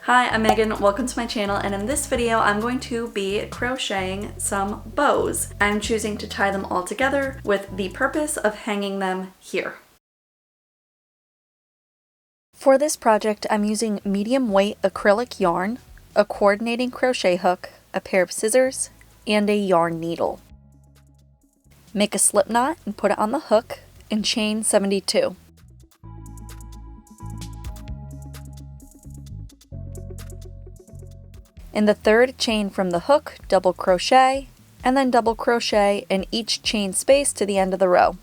Hi, I'm Megan, welcome to my channel, and in this video I'm going to be crocheting some bows. I'm choosing to tie them all together with the purpose of hanging them here. For this project I'm using medium weight acrylic yarn, a coordinating crochet hook, a pair of scissors, and a yarn needle. Make a slip knot and put it on the hook and chain 72. In the third chain from the hook, double crochet, and then double crochet in each chain space to the end of the row.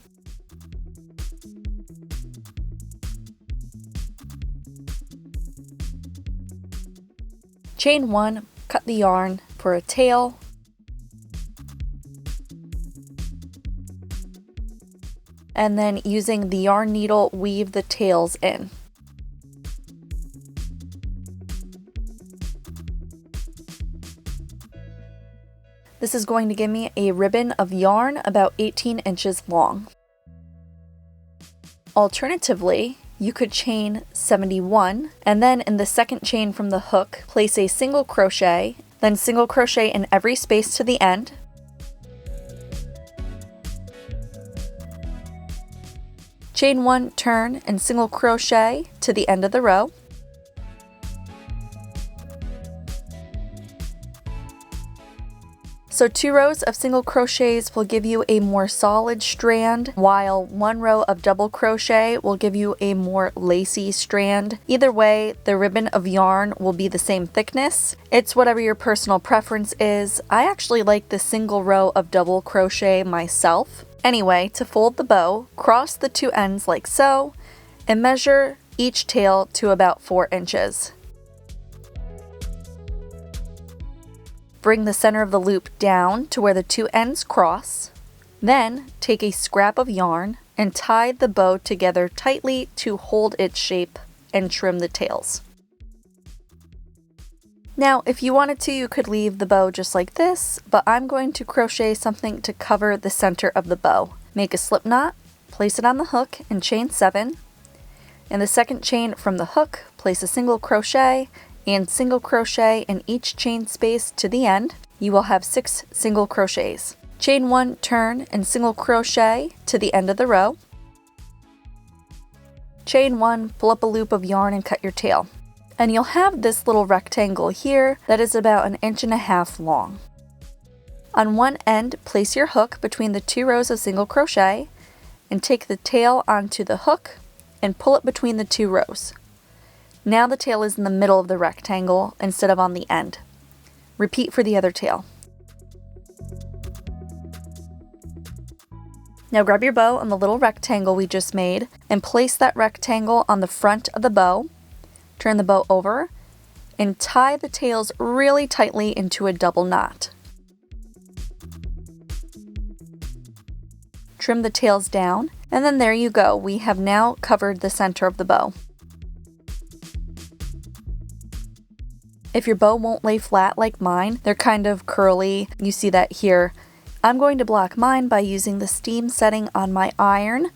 Chain 1, cut the yarn for a tail, and then using the yarn needle, weave the tails in. This is going to give me a ribbon of yarn about 18 inches long. Alternatively, you could chain 71, and then in the second chain from the hook, place a single crochet, then single crochet in every space to the end. Chain 1, turn, and single crochet to the end of the row. So 2 rows of single crochets will give you a more solid strand, while 1 row of double crochet will give you a more lacy strand. Either way, the ribbon of yarn will be the same thickness. It's whatever your personal preference is. I actually like the single row of double crochet myself. Anyway, to fold the bow, cross the 2 ends like so, and measure each tail to about 4 inches. Bring the center of the loop down to where the 2 ends cross. Then take a scrap of yarn and tie the bow together tightly to hold its shape and trim the tails. Now, if you wanted to, you could leave the bow just like this, but I'm going to crochet something to cover the center of the bow. Make a slip knot, place it on the hook, and chain 7. In the second chain from the hook, place a single crochet and single crochet in each chain space to the end. You will have 6 single crochets. Chain 1, turn, and single crochet to the end of the row. Chain 1, pull up a loop of yarn and cut your tail. And you'll have this little rectangle here that is about 1.5 inches long. On one end, place your hook between the 2 rows of single crochet and take the tail onto the hook and pull it between the 2 rows. Now the tail is in the middle of the rectangle instead of on the end. Repeat for the other tail. Now grab your bow on the little rectangle we just made and place that rectangle on the front of the bow. Turn the bow over and tie the tails really tightly into a double knot. Trim the tails down, and then there you go. We have now covered the center of the bow. If your bow won't lay flat like mine, they're kind of curly, you see that here. I'm going to block mine by using the steam setting on my iron,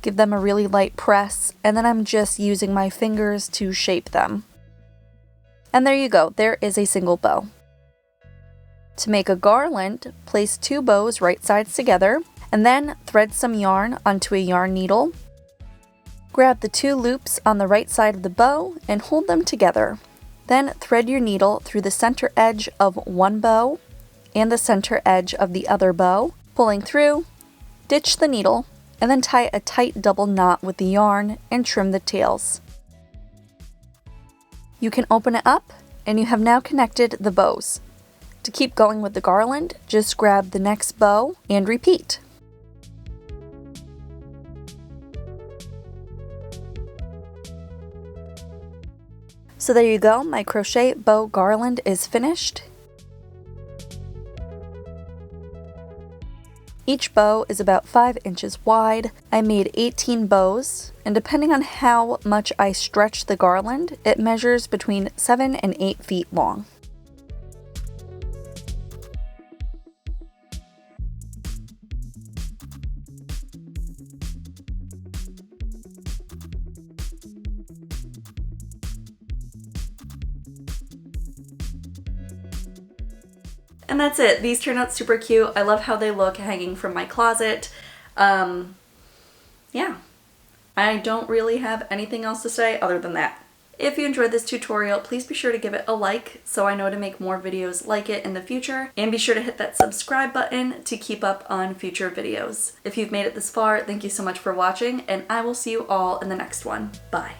give them a really light press, and then I'm just using my fingers to shape them. And there you go, there is a single bow. To make a garland, place 2 bows right sides together, and then thread some yarn onto a yarn needle. Grab the 2 loops on the right side of the bow and hold them together. Then thread your needle through the center edge of one bow and the center edge of the other bow, pulling through, ditch the needle, and then tie a tight double knot with the yarn and trim the tails. You can open it up and you have now connected the bows. To keep going with the garland, just grab the next bow and repeat. So there you go, my crochet bow garland is finished. Each bow is about 5 inches wide. I made 18 bows, and depending on how much I stretch the garland, it measures between 7 and 8 feet long. And that's it. These turn out super cute. I love how they look hanging from my closet. Yeah. I don't really have anything else to say other than that. If you enjoyed this tutorial, please be sure to give it a like so I know to make more videos like it in the future, and be sure to hit that subscribe button to keep up on future videos. If you've made it this far, thank you so much for watching, and I will see you all in the next one. Bye.